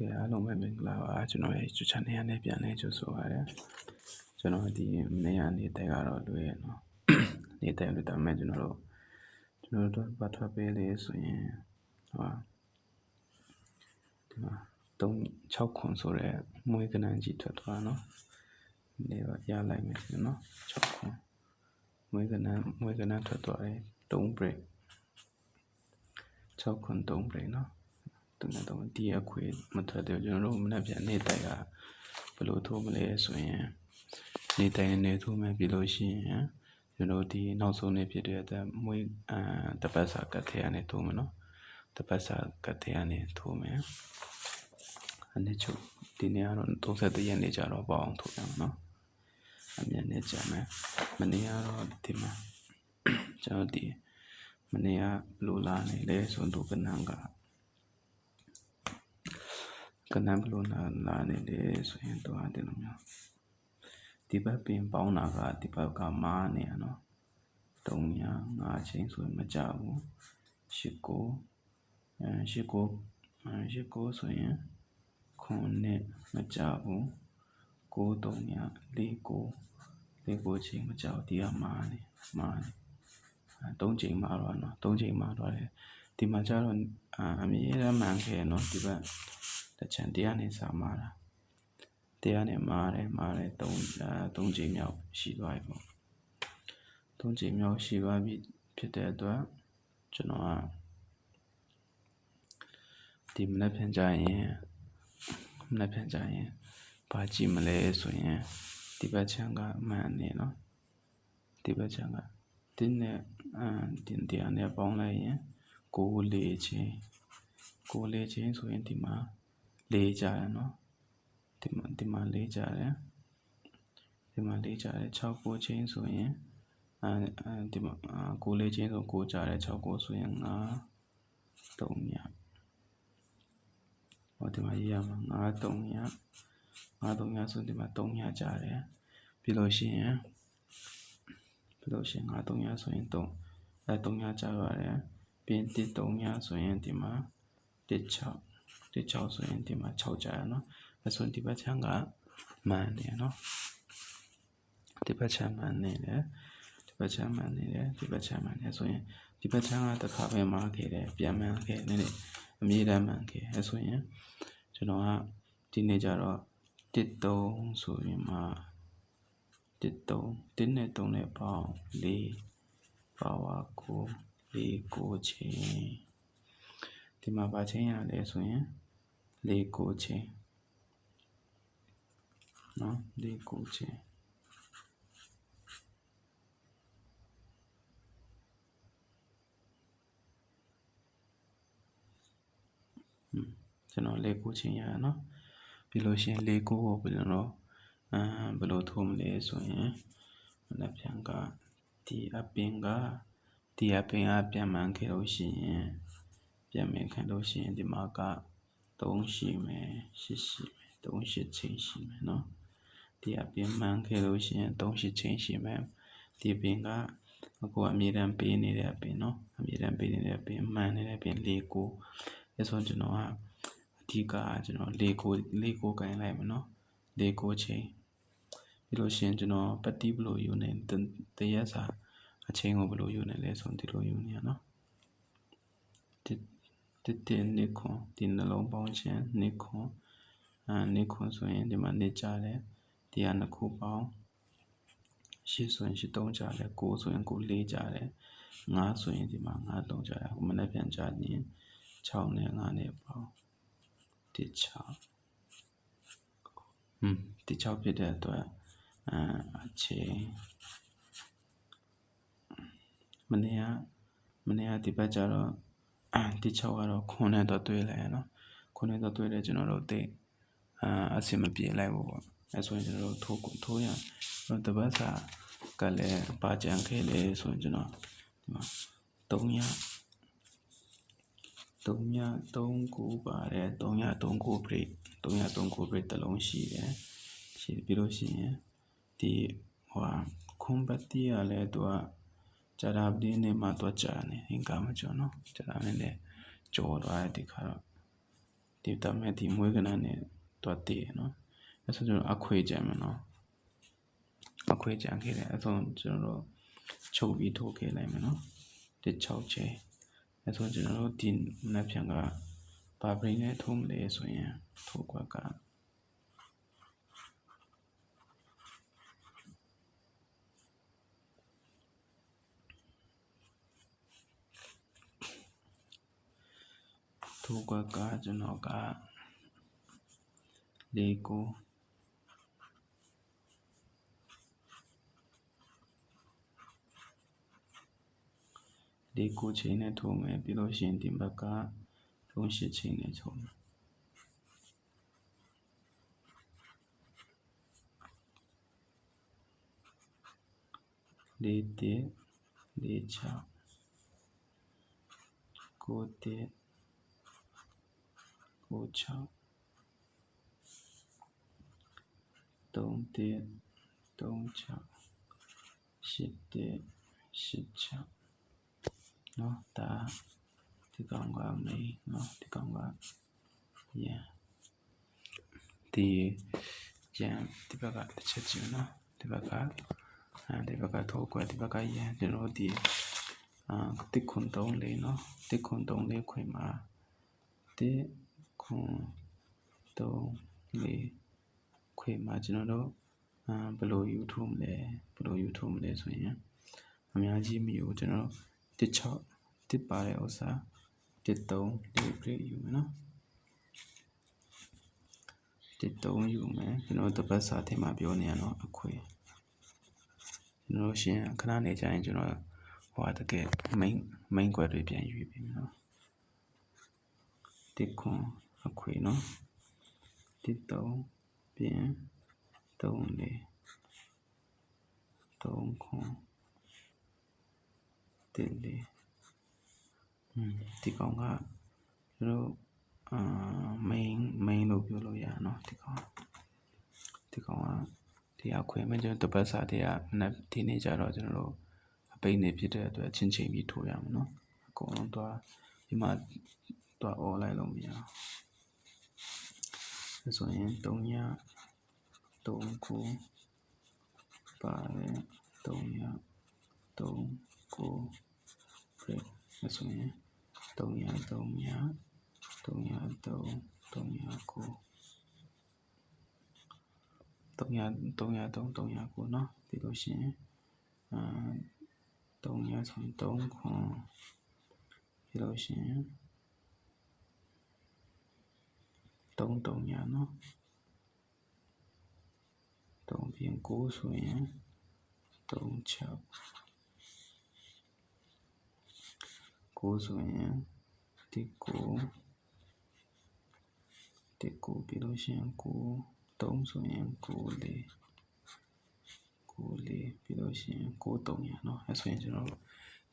ကဲအားလုံးပဲမင်္ဂလာပါကျွန်တော်ရဲ့ YouTube channel နဲ့ပြန်လဲကြိုဆိုပါရစေကျွန်တော်ဒီနေ့ကနေတက်ကတော့လွယ်ရနော်နေ့တက်လို့ဒါပေမဲ့ကျွန်တော်တို့ပတ်ထွက်ပေးလေးဆိုရင်ဒီမှာ6ခွန်ဆိုတဲ့မွေးကနန်းကြီးထွက်သွားနော်ဒီတော့ရလိုက်မယ်နော်6ခွန်မွေးကနန်းထွက်သွားတယ်3 break 6ခွန်3 break နော်တော့ဒီအခွေမထွက်တယ်ကျွန်တော်တို့မနေ့ပြန်နေတိုက်ကဘယ်လိုထိုးမလဲဆိုရင်နေတိုင်နေထိုးမယ်ပြီးလို့ရှိရင်ကျွန်တော်ဒီနောက်ဆုံးနေ့ဖြစ်တဲ့မွေးတပတ်စာကတ်ထဲကနေထိုးမယ်နော်တပတ်စာကတ်ထဲကနေထိုးမယ်အနေချုပ်ဒီနေ့ကတော့33ရက်နေကြတော့ပေါ့အောင်ထိုးရအောင်နော်အမြဲနေကြမယ်မနေ့ကတော့ဒီမှာကျွန်တော်ဒီမနေ့ကလိုလာနေလေဆိုတော့ကနန်းကနန်းဘလို့လာနေတယ်ဆိုရင်တော့အဲ့လိုမျိုးဒီဘက်ပင်ပေါင်းတာကဒီဘက်ကမားနေရနော်305ချိန်ဆိုရင်မကြဘူး89ဆိုရင်ခုနှစ်မကြဘူး9349ချိန်မကြဘူးဒီကမားနေ3ချိန်မာတော့နော်3ချိန်မာတော့တယ်ဒီမှာကျတော့အမြဲတမ်းမှန်ခဲ့နော်ဒီဘက်တချန်တရားနေစာမာတာတရားနဲ့မာတယ်3ချိန်မြောက်ရှိသွားပြီပေါ့3ချိန်မြောက်ရှိသွားပြီဖြစ်တဲ့အတွက်ကျွန်တော်ကဒီမနေ့ပြန်ကြရင်ဘာကြည့်မလဲဆိုရင်ဒီဘက်ချန်ကမှန်နေနော်ဒီဘက်ချန်ကတင်းနဲ့တင်းတရားနဲ့ပေါင်းလိုက်ရင်94ချိန်ဆိုရင်ဒီမှာ4ကြတယ်နော်ဒီမှာ4ကြတယ်69ချိန်ဆိုရင်ဒီမှာ94ချိန်ဆို9ကြတယ်69ဆိုရင်53ညဟောဒီမှာရေးရမှာ53ညဆိုဒီမှာ3ညကြတယ်ပြီးလို့ရှိရင်53ညဆိုရင်3ညကြရတယ်ပြီး3ညဆိုရင်ဒီမှာ16ဆိုရင်ဒီမှာ6ကြရနော်အဲ့ဆိုဒီဘက်ချမ်းကမှန်နေနော်ဒီဘက်ချမ်းမှန်နေတယ်ဆိုရင်ဒီဘက်ချမ်းကတစ်ခါပဲမှားခဲ့တယ်ပြန်မှန်ခဲ့နည်းနည်းအမြဲတမ်းမှန်ခဲ့အဲ့ဆိုရင်ကျွန်တော်ကဒီနေ့ကျတော့13ဆိုရင်မှ1နဲ့3နဲ့ပေါင်း4ပါဝါ9ချိန်ဒီမှာပါချိန်ရလဲဆိုရင်9ချိန်နော်9ချိန်ကျွန်တော်9ချိန်ရနော်ပြီးလို့ရှိရင်9ကိုဘယ်လိုထိုးမလဲဆိုရင်မနက်ဖြန်ကဒီအပင်ကပြန်မှန်ခဲ့လို့ရှိရင်ဒီမှာက3ရှိမယ်8ရှိမယ်3ချိန်ရှိမယ်နော်ဒီအပင်မှန်ခဲ့လို့ရှိရင်3ချိန်ရှိမယ်ဒီပင်ကအခုအမြဲတမ်းပေးနေတဲ့အပင်နော်အမြဲတမ်းပေးနေတဲ့အပင်မှန်နေတဲ့အပင်4အဲဆိုကျွန်တော်ကအဓိကကျွန်တော်4ကိုင်လိုက်မယ်နော်4ချိန်ပြီးလို့ရှိရင်ကျွန်တော်ပတ်တိဘလို့ယူနေတရက်စာအချိန်ကိုဘလို့ယူနေလဲဆိုဒီလိုယူနေရနော်နိခွန်ဒီနှလုံးပေါင်းခြင်းနိခွန်ဆိုရင်ဒီမှာနေကြတယ်ဒီကနှစ်ခုပေါင်း8ဆိုရင်8 3ကြတယ်9ဆိုရင်9 4ကြတယ်5ဆိုရင်ဒီမှာ5 3ကြတယ်ဟိုမနေ့ပြန်ကြရင်6နဲ့5နဲ့ပေါင်း6ဖြစ်တဲ့အတွက်အချိန်မနေ့ကဒီဘက်ကျတော့ဒီ6ကတော့ခွန်နဲ့တော့တွေ့လိုက်ရနော်ခွန်နဲ့တော့တွေ့တယ်ကျွန်တော်တို့သိအဆင်မပြေလိုက်ဘူးပေါ့အဲဆိုရင်ကျွန်တော်တို့ထိုးရတပတ်စာကလည်းပါကြံခဲ့လေဆိုရင်ကျွန်တော်ဒီမှာ3ခုပါတယ်3 9 break တလုံးရှိတယ်ပြီးလို့ရှိရင်ဒီခွန်ပတ်တီးရလဲသူကဂျာရာပဒီနဲ့မှတော့ကြာနေအင်္ဂါမကျော်နော်ကြာနေလေကျော်သွားတဲ့ဒီခါတော့ ဒီတမဲ့ဒီမွေးကနန်းနဲ့တွားတည်နော်အဲ့ဆိုကျွန်တော်အခွေကြံမယ်နော်အခွေကြံခဲ့တယ်အဲ့ဆိုကျွန်တော်တို့ချုပ်ပြီးထိုးခဲ့လိုက်မယ်နော်ဒီ6ချိန်အဲ့ဆိုကျွန်တော်တို့ဒီမနက်ဖြန်ကဘာပရိနဲ့ထိုးမလဲဆိုရင်ထိုးကွက်ကထိုးကွက်ကကျွန်တော်ကလေးကိုချိန်နဲ့ထိုးမယ်ပြီးလို့ရှိရင်ဒီဘက်က38ချိန်နဲ့ထိုးမယ်4 6 9 6 3 6 8 6နော်ဒါဒီကောင်ကမေးနော်ဒီကောင်ကရန်ဒီရန်ဒီဘက်ကတစ်ချက်ကြည့်နော်ဒီဘက်ကထိုးကွက်ဒီဘက်ကရန်ကျွန်တော်ဒီတစ်ခွန်တုံးလေးနော်တစ်ခွန်တုံးလေးခွေမှာတစ်ခွန်တုံးလေးခွေမှာကျွန်တော်တို့ဘယ်လိုယူထိုးမလဲဆိုရင်အများကြီးမျိုးကျွန်တော်တစ်6တစ်ပါတဲ့ဥစ္စာတစ်3လေးပြည့်ယူမယ်နော်တစ်3ယူမယ်ကျွန်တော်တပတ်စာထဲမှာပြောနေရတော့အခွေကျွန်တော်ရှင်းခဏနေကြရင်ကျွန်တော်ဟိုတကယ် main ကွက်တွေပြန်ယူပြီနော်တစ်ခွန်အခွေနော်တစ်3ပြန်3လေး3ခွန်တစ်လေးဒီကောင်ကကျွန်တော်main လို့ပြောလို့ရနော်ဒီကောင်ကဒီအခွေမဲ့ကျွန်တော်တပတ်စာတည်းကဒီနေ့ကျတော့ကျွန်တော်တို့အပိတ်နေဖြစ်တဲ့အတွက်ချင်းချင်းပြီးထိုးရမယ်နော်အကုန်လုံးတော့ဒီမှာတော့ all လိုက်လို့မရဘူးဆိုရင်3ည3ခုပါတယ်3ည3ခုပြည့်ဆိုရင်3ည3ည3ည3 3ည9 3ည3ည3 3ည9နော်ပြီးလို့ရှိရင်3ညဆိုရင်3ခွန်ပြီးလို့ရှိရင်3ညနော်3ပြင်9ဆိုရင်3 6 9ဆိုရင်ဒီ9ပြီးလို့ရှိရင်9 3ဆိုရင်9 4ပြီးလို့ရှိရင်9 3ညနော်အဲဆိုရင်ကျွန်တော်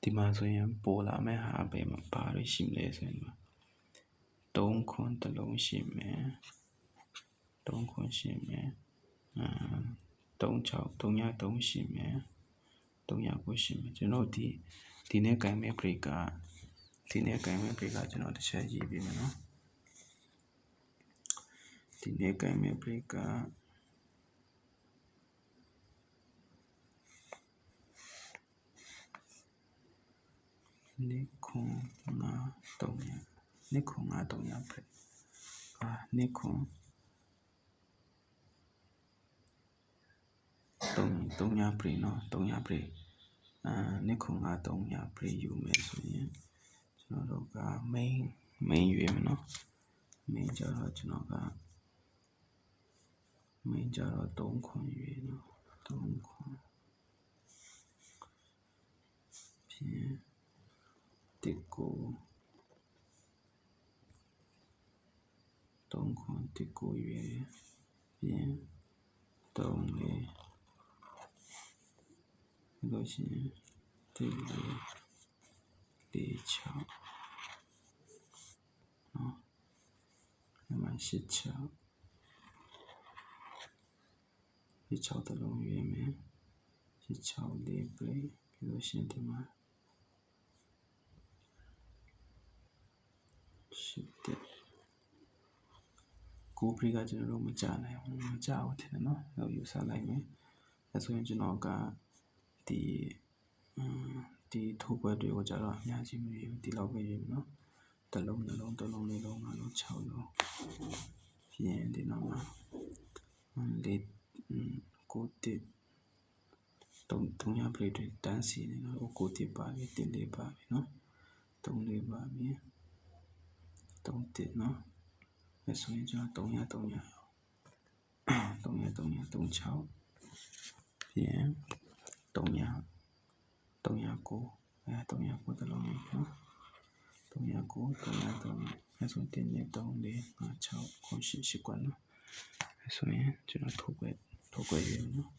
ဒီမှာဆိုရင်ပေါ်လာမဲ့ဟာပဲဘာလို့ရှိမလဲဆိုရင်3ခွန်တစ်လုံးရှိမယ်3ခွန်ရှိမယ်3 6 3ည3ရှိမယ်3ည9ရှိမယ်ကျွန်တော်ဒီနေ့ကိုင်မဲ့ break ကကျွန်တော်တစ်ချက်ရေးပေးမယ်နော်ဒီနေ့ကိုင်မဲ့ break ကနေ့ခွန်5 3ညနေ့ခွန်5 3ည break နေ့ခွန်3ည break နော်3ည break နေ့ခွန်5 3ည break ယူမယ်ဆိုရင်ကျွန်တော်တို့က main ရွေးမယ်နော် main ကြတော့ကျွန်တော်က main ကြတော့3ခွန်ရွေးနော်3ခွန်ပြင်တစ်ကို3ခွန်တစ်ကိုရွေးပြင်3လေးလို့ရှိရင်တစ်လေး4 6နော်ဒီမှာ8 6ဒီ6တလုံးရွေးမယ်ဒီ6လေး break ပြီးလို့ရှိရင်ဒီမှာ8 ကိုပရိကကျွန်တော်တို့မကြနိုင်ဘူးမကြဘူးထင်တယ်နော်အဲ့ယူဆလိုက်မယ်အဲ့ဆိုရင်ကျွန်တော်ကဒီထိုးပွဲတွေကိုကြတော့အများကြီးမရွေးဘူးဒီလောက်ပဲရွေးမယ်နော်တစ်လုံးနှလုံးတစ်လုံးလေးလုံး၅လုံး6လုံးပြီးရင်ဒီနောက်မှာလေးကိုတစ်တုံးရပလေးတွေတန်းစီနေတော့ကိုတစ်ပါပြီတစ်လေးပါပြီနော်တုံးလေးပါပြီတုံးတစ်နော်အဲ့ဆိုရင်ကျွန်တော်300 300 300 300 36ပြီးရင်300 309အဲ့309တလုံးလေးနော်309 300အဲ့ဆို1 2 3 4 5 6 9 10 10ကွက်နော်အဲ့ဆိုရင်ကျွန်တော်ထုတ်ွက်ရအောင်နော်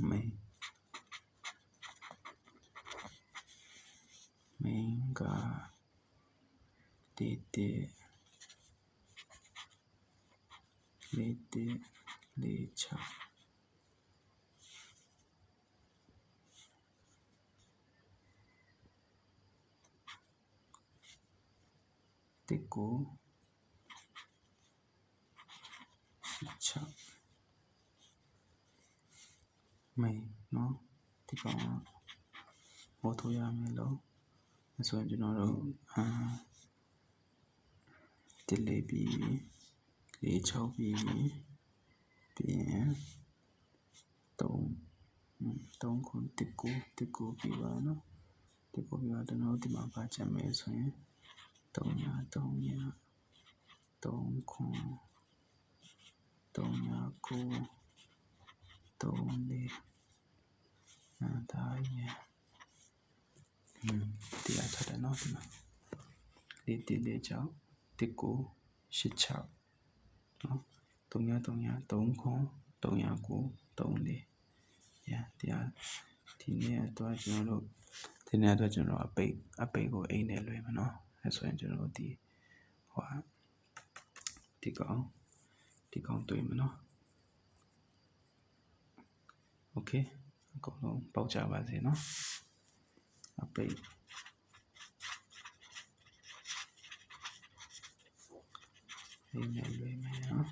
မင်းကတေလေးချတေကိုချမင်းနော်ဒီကောင်ဟောထိုးရမယ်လို့အဲ့ဆိုရင်ကျွန်တော်တို့တစ်လေးပြီးလေး6ပြီးပြီးရင်3ခုတစ်ကိုပြီးပါနော်တစ်ကိုပြီးတော့ကျွန်တော်ဒီမှာပါချက်မယ်ဆိုရင်300 3ခု309 3ဒါရတရားထားတယ်နော်ဒီမှာလေးချောင်းတစ်ကို86နော်300 3ခု309 3တရားဒီနေ့တော့ကျွန်တော်တို့အပိတ်ကိုအိမ်နဲ့လွှဲမယ်နော်အဲဆိုရင်ကျွန်တော်တို့ဒီကောင်တွေ့မယ်နော်โอเคအကုန်လုံးပေါက်ကြပါစေနော်အပိတ်အိမ်နဲ့လွှဲမယ်နော်